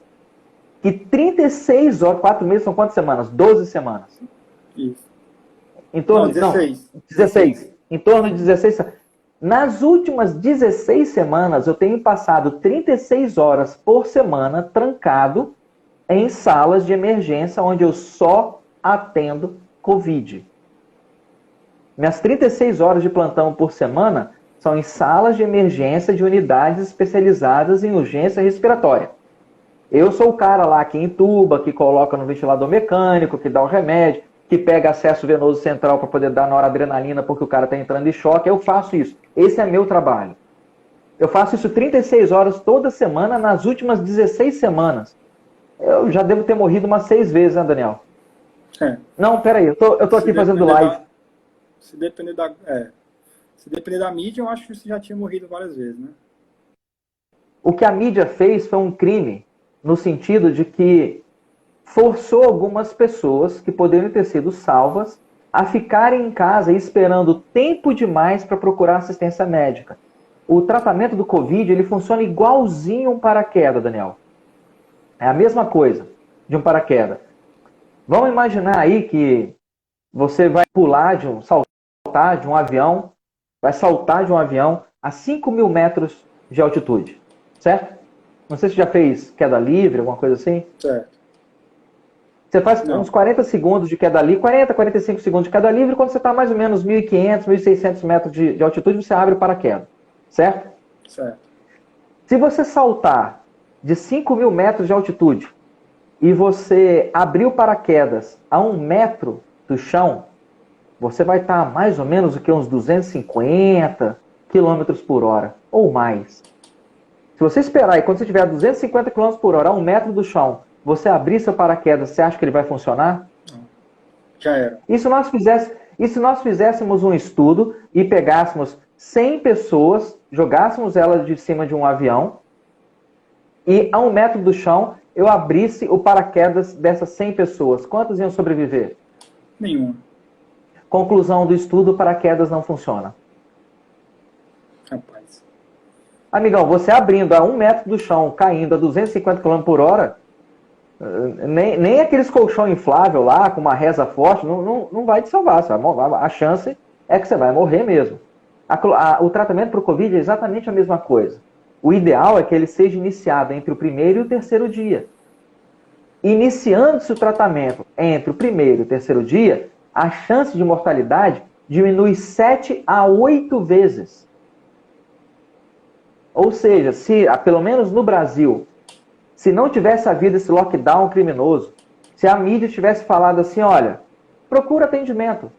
e 36 horas. 4 meses são quantas semanas? 12 semanas. Isso. Em torno, 16. 16. Em torno de 16 semanas. Nas últimas 16 semanas, eu tenho passado 36 horas por semana trancado em salas de emergência onde eu só atendo Covid. Minhas 36 horas de plantão por semana são em salas de emergência de unidades especializadas em urgência respiratória. Eu sou o cara lá que entuba, que coloca no ventilador mecânico, que dá o remédio, que pega acesso venoso central para poder dar noradrenalina porque o cara está entrando em choque. Eu faço isso. Esse é meu trabalho. Eu faço isso 36 horas toda semana nas últimas 16 semanas. Eu já devo ter morrido umas 6 vezes, né, Daniel? É. Não, peraí, eu tô aqui fazendo live. Se depender da mídia, eu acho que você já tinha morrido várias vezes, né? O que a mídia fez foi um crime, no sentido de que forçou algumas pessoas que poderiam ter sido salvas a ficarem em casa esperando tempo demais para procurar assistência médica. O tratamento do Covid, ele funciona igualzinho um paraquedas, Daniel. É a mesma coisa de um paraquedas. Vamos imaginar aí que você vai saltar de um avião, vai saltar de um avião a 5.000 metros de altitude, certo? Não sei se já fez queda livre, alguma coisa assim. Certo. Você faz uns 40 segundos de queda livre, 45 segundos de queda livre, quando você está mais ou menos 1.500, 1.600 metros de altitude, você abre o paraquedas, certo? Certo. Se você saltar de 5.000 metros de altitude e você abrir o paraquedas a 1 metro do chão, você vai estar mais ou menos uns 250 km por hora, ou mais. Se você esperar e quando você estiver a 250 km por hora, a 1 metro do chão, você abrir seu paraquedas, você acha que ele vai funcionar? Já era. E se nós fizéssemos um estudo e pegássemos 100 pessoas, jogássemos elas de cima de um avião e a 1 metro do chão eu abrisse o paraquedas dessas 100 pessoas, quantas iam sobreviver? Nenhuma. Conclusão do estudo, o paraquedas não funciona. Rapaz. Amigão, você abrindo a 1 metro do chão, caindo a 250 km por hora, nem aqueles colchão inflável lá, com uma reza forte, não vai te salvar. A chance é que você vai morrer mesmo. O tratamento para o Covid é exatamente a mesma coisa. O ideal é que ele seja iniciado entre o 1º e o 3º dia. Iniciando-se o tratamento entre o 1º e o 3º dia, a chance de mortalidade diminui 7 a 8 vezes. Ou seja, se, pelo menos no Brasil, se não tivesse havido esse lockdown criminoso, se a mídia tivesse falado assim, olha, procura atendimento.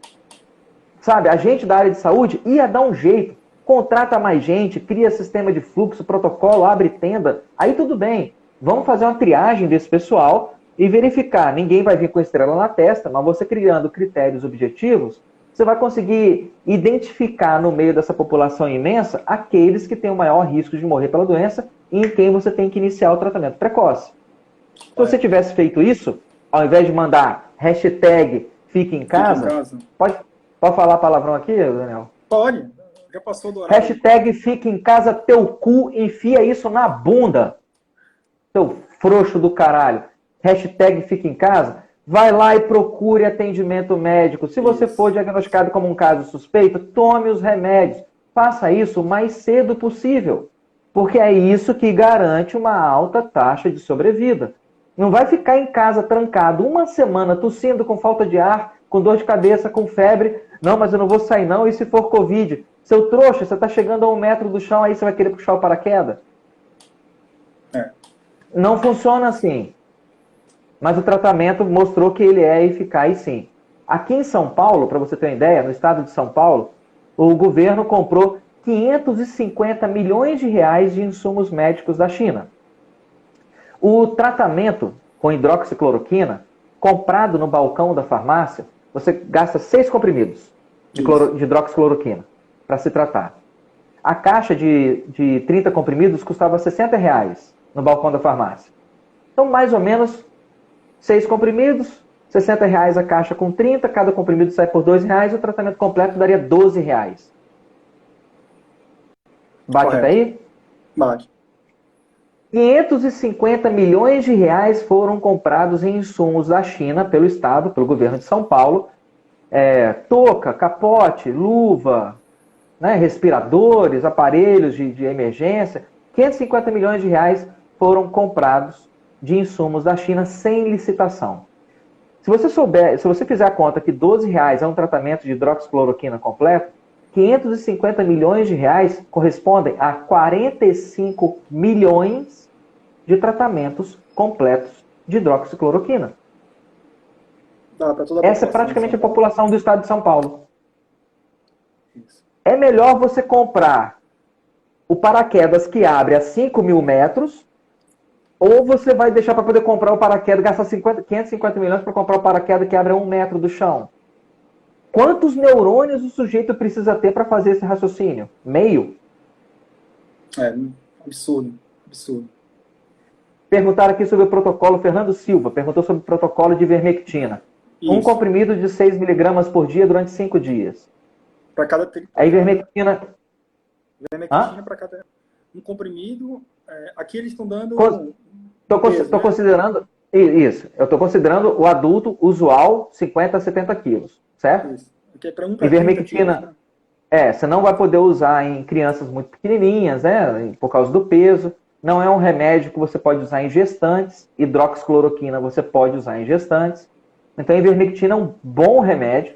Sabe, a gente da área de saúde ia dar um jeito, contrata mais gente, cria sistema de fluxo, protocolo, abre tenda, aí tudo bem. Vamos fazer uma triagem desse pessoal e verificar. Ninguém vai vir com estrela na testa, mas você criando critérios objetivos, você vai conseguir identificar no meio dessa população imensa aqueles que têm o maior risco de morrer pela doença e em quem você tem que iniciar o tratamento precoce. Se você tivesse feito isso, ao invés de mandar hashtag fique em casa, pode falar palavrão aqui, Daniel? Pode, já passou do horário. Hashtag fique em casa, teu cu, enfia isso na bunda. Teu frouxo do caralho. Hashtag fique em casa. vai lá e procure atendimento médico. Se você for diagnosticado como um caso suspeito, tome os remédios. Faça isso o mais cedo possível, porque é isso que garante uma alta taxa de sobrevida. Não vai ficar em casa trancado uma semana tossindo com falta de ar, com dor de cabeça, com febre. Não, mas eu não vou sair não, e se for Covid? Seu trouxa, você está chegando a 1 metro do chão, aí você vai querer puxar o paraquedas? Não funciona assim. Mas o tratamento mostrou que ele é eficaz sim. Aqui em São Paulo, para você ter uma ideia, no estado de São Paulo, o governo comprou 550 milhões de reais de insumos médicos da China. O tratamento com hidroxicloroquina, comprado no balcão da farmácia, você gasta 6 comprimidos de hidroxicloroquina para se tratar. A caixa de 30 comprimidos custava R$60 no balcão da farmácia. Então, mais ou menos, 6 comprimidos, R$60 a caixa com 30, cada comprimido sai por R$2, o tratamento completo daria R$12. Bate até aí? Bate. 550 milhões de reais foram comprados em insumos da China pelo Estado, pelo governo de São Paulo. Touca, capote, luva, né, respiradores, aparelhos de emergência. 550 milhões de reais foram comprados de insumos da China sem licitação. Se você fizer a conta que R$12 é um tratamento de hidroxicloroquina completo, 550 milhões de reais correspondem a 45 milhões de tratamentos completos de hidroxicloroquina. Essa é praticamente a população do estado de São Paulo. Isso. É melhor você comprar o paraquedas que abre a 5.000 metros, ou você vai deixar para poder comprar o paraquedas, gastar 550 milhões para comprar o paraquedas que abre a 1 metro do chão. Quantos neurônios o sujeito precisa ter para fazer esse raciocínio? Meio? Absurdo. Perguntaram aqui sobre o protocolo, Fernando Silva perguntou sobre o protocolo de ivermectina. Isso. Um comprimido de 6 miligramas por dia durante 5 dias. Para cada... A ivermectina... Ivermectina para cada... Um comprimido... aqui eles estão dando... Estou considerando... Isso. Eu estou considerando o adulto usual 50 a 70 quilos. Certo? Isso. Aqui é para ivermectina... Você não vai poder usar em crianças muito pequenininhas, né? Por causa do peso. Não é um remédio que você pode usar em gestantes. Hidroxicloroquina você pode usar em gestantes. Então, a ivermectina é um bom remédio.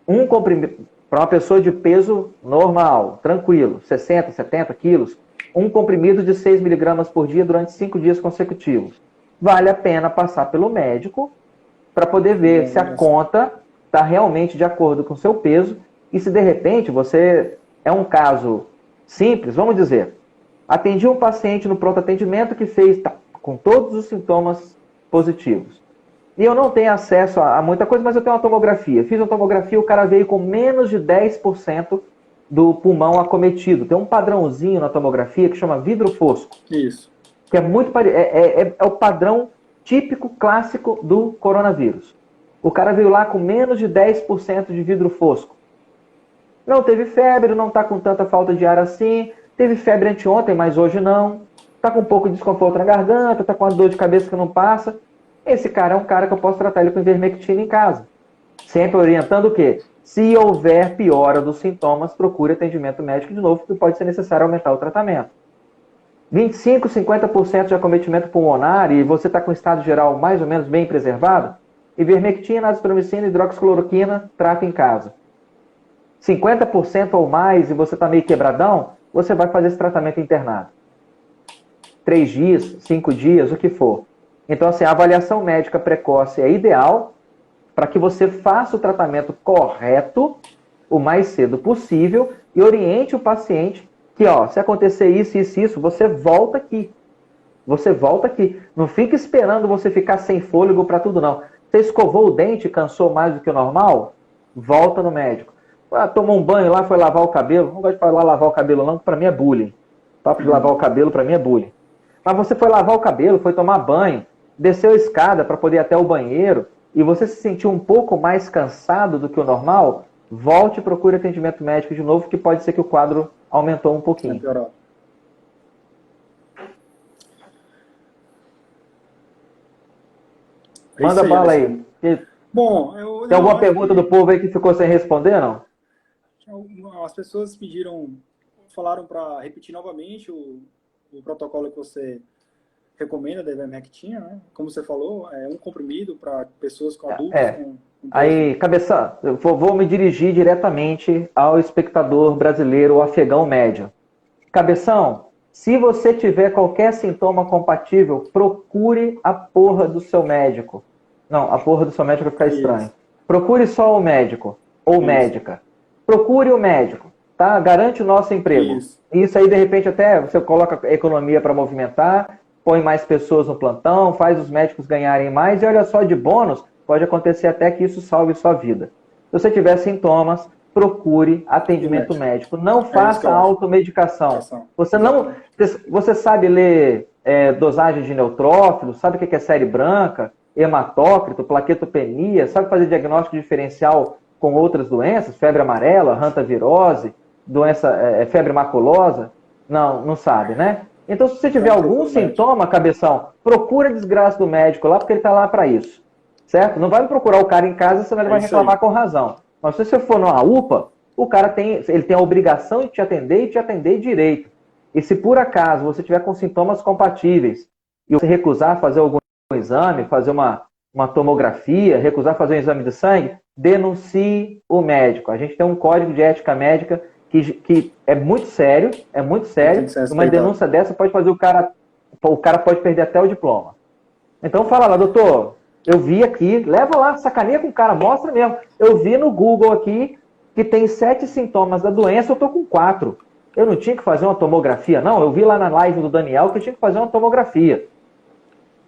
Um comprimido para uma pessoa de peso normal, tranquilo, 60, 70 quilos, um comprimido de 6 miligramas por dia durante 5 dias consecutivos. Vale a pena passar pelo médico para poder ver se a conta está realmente de acordo com o seu peso e se, de repente, você é um caso simples, vamos dizer, atendi um paciente no pronto atendimento que com todos os sintomas positivos. E eu não tenho acesso a muita coisa, mas eu tenho uma tomografia. Fiz uma tomografia, o cara veio com menos de 10% do pulmão acometido. Tem um padrãozinho na tomografia que chama vidro fosco. Isso. Que é muito é o padrão típico, clássico do coronavírus. O cara veio lá com menos de 10% de vidro fosco. Não teve febre, não está com tanta falta de ar assim. Teve febre anteontem, mas hoje não. Está com um pouco de desconforto na garganta, está com uma dor de cabeça que não passa. Esse cara é um cara que eu posso tratar ele com ivermectina em casa. Sempre orientando o quê? Se houver piora dos sintomas, procure atendimento médico de novo, porque pode ser necessário aumentar o tratamento. 25%, 50% de acometimento pulmonar e você está com o estado geral mais ou menos bem preservado, ivermectina, azitromicina, hidroxicloroquina, trata em casa. 50% ou mais e você está meio quebradão, você vai fazer esse tratamento internado. 3 dias, 5 dias, o que for. Então, assim, a avaliação médica precoce é ideal para que você faça o tratamento correto o mais cedo possível e oriente o paciente que, se acontecer isso, você volta aqui. Você volta aqui. Não fica esperando você ficar sem fôlego para tudo, não. Você escovou o dente, cansou mais do que o normal? Volta no médico. Tomou um banho lá, foi lavar o cabelo. Não gosto de falar lavar o cabelo, não, que para mim é bullying. O papo de lavar o cabelo, para mim, é bullying. Mas você foi lavar o cabelo, foi tomar banho, desceu a escada para poder ir até o banheiro e você se sentiu um pouco mais cansado do que o normal, volte e procure atendimento médico de novo, que pode ser que o quadro aumentou um pouquinho. Manda bala aí. Bom, tem alguma pergunta do povo aí que ficou sem responder, não? As pessoas falaram para repetir novamente o protocolo que você recomenda da ivermectina, né? Como você falou, é um comprimido para pessoas com adultos. Aí, cabeça, eu vou me dirigir diretamente ao espectador brasileiro, o afegão médio. Cabeção, se você tiver qualquer sintoma compatível, procure a porra do seu médico. Não, a porra do seu médico vai ficar estranho. Procure só o médico ou médica. Procure o médico, tá? Garante o nosso emprego. Isso aí, de repente, até você coloca a economia para movimentar, põe mais pessoas no plantão, faz os médicos ganharem mais, e olha só, de bônus, pode acontecer até que isso salve sua vida. Se você tiver sintomas, procure atendimento médico. Não faça automedicação. Você sabe ler dosagem de neutrófilo, sabe o que é série branca, hematócrito, plaquetopenia, sabe fazer diagnóstico diferencial com outras doenças, febre amarela, hantavirose, febre maculosa? Não sabe, né? Então, se você tiver algum sintoma, cabeção, procura a desgraça do médico lá, porque ele está lá para isso. Certo? Não vai me procurar o cara em casa, senão ele vai reclamar com razão. Mas se você for numa UPA, o cara tem a obrigação de te atender e te atender direito. E se por acaso você tiver com sintomas compatíveis e você recusar fazer algum exame, fazer uma tomografia, recusar fazer um exame de sangue, denuncie o médico. A gente tem um código de ética médica que é muito sério, uma denúncia dessa pode fazer o cara pode perder até o diploma. Então fala lá, doutor, eu vi aqui, leva lá, sacaneia com o cara, mostra mesmo. Eu vi no Google aqui que tem 7 sintomas da doença, eu tô com 4. Eu não tinha que fazer uma tomografia, não. Eu vi lá na live do Daniel que eu tinha que fazer uma tomografia.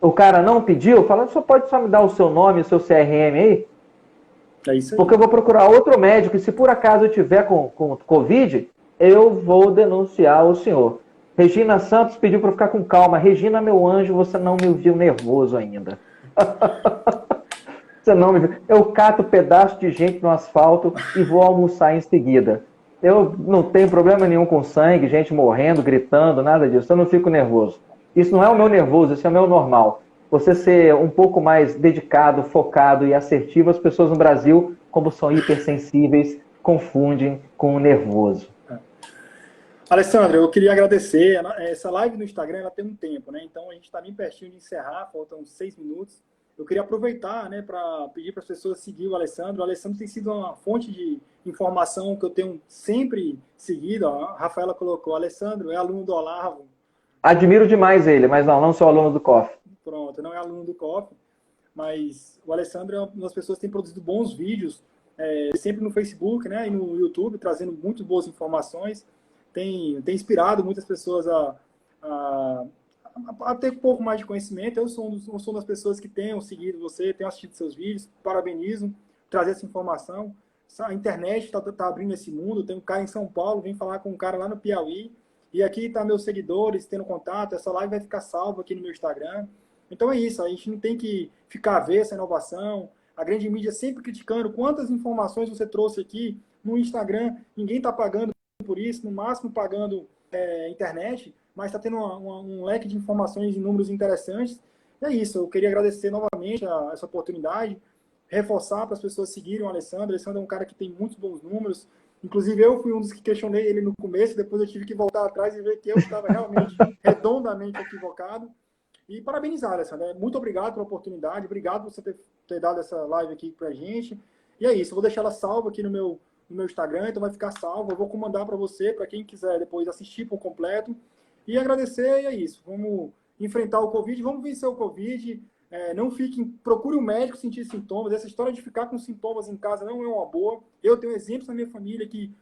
O cara não pediu, falando, só pode só me dar o seu nome, o seu CRM aí? É isso aí. Porque eu vou procurar outro médico e se por acaso eu tiver com Covid, eu vou denunciar o senhor. Regina Santos pediu para ficar com calma. Regina, meu anjo, você não me viu nervoso ainda. Você não me viu. Eu cato pedaço de gente no asfalto e vou almoçar em seguida. Eu não tenho problema nenhum com sangue, gente morrendo, gritando, nada disso. Eu não fico nervoso. Isso não é o meu nervoso, isso é o meu normal. Você ser um pouco mais dedicado, focado e assertivo, as pessoas no Brasil, como são hipersensíveis, confundem com o nervoso. Alessandro, eu queria agradecer. Essa live no Instagram ela tem um tempo, né? Então a gente está bem pertinho de encerrar, faltam 6 minutos. Eu queria aproveitar, né, para pedir para as pessoas seguir o Alessandro. O Alessandro tem sido uma fonte de informação que eu tenho sempre seguido. A Rafaela colocou, Alessandro é aluno do Olavo. Admiro demais ele, mas não sou aluno do COF. Pronto, não é aluno do COF, mas o Alessandro é uma das pessoas que tem produzido bons vídeos, sempre no Facebook, né, e no YouTube, trazendo muito boas informações. Tem inspirado muitas pessoas a ter um pouco mais de conhecimento. Eu sou uma das pessoas que tenho seguido você, tenho assistido seus vídeos, parabenizo, trazer essa informação. A internet está abrindo esse mundo, tem um cara em São Paulo, vem falar com um cara lá no Piauí, e aqui tá meus seguidores, tendo contato, essa live vai ficar salva aqui no meu Instagram. Então é isso, a gente não tem que ficar a ver essa inovação, a grande mídia sempre criticando quantas informações você trouxe aqui no Instagram, ninguém está pagando por isso, no máximo pagando internet, mas está tendo um leque de informações e números interessantes. E é isso, eu queria agradecer novamente essa oportunidade, reforçar para as pessoas seguirem o Alessandro. O Alessandro é um cara que tem muitos bons números, inclusive eu fui um dos que questionei ele no começo, depois eu tive que voltar atrás e ver que eu estava realmente redondamente equivocado. E parabenizar, Alessandro. Muito obrigado pela oportunidade, obrigado por você ter dado essa live aqui para a gente. E é isso, eu vou deixar ela salva aqui no meu Instagram, então vai ficar salvo. Eu vou comandar para você, para quem quiser depois assistir por completo. E agradecer, e é isso. Vamos enfrentar o Covid, vamos vencer o Covid. Não fiquem, procure um médico sentir sintomas. Essa história de ficar com sintomas em casa não é uma boa. Eu tenho exemplos na minha família que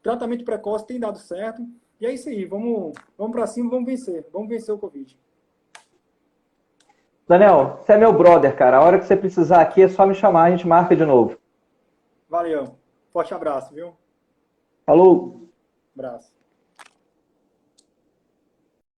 tratamento precoce tem dado certo. E é isso aí, vamos para cima, vamos vencer o Covid. Daniel, você é meu brother, cara. A hora que você precisar aqui é só me chamar, a gente marca de novo. Valeu. Forte abraço, viu? Falou. Abraço.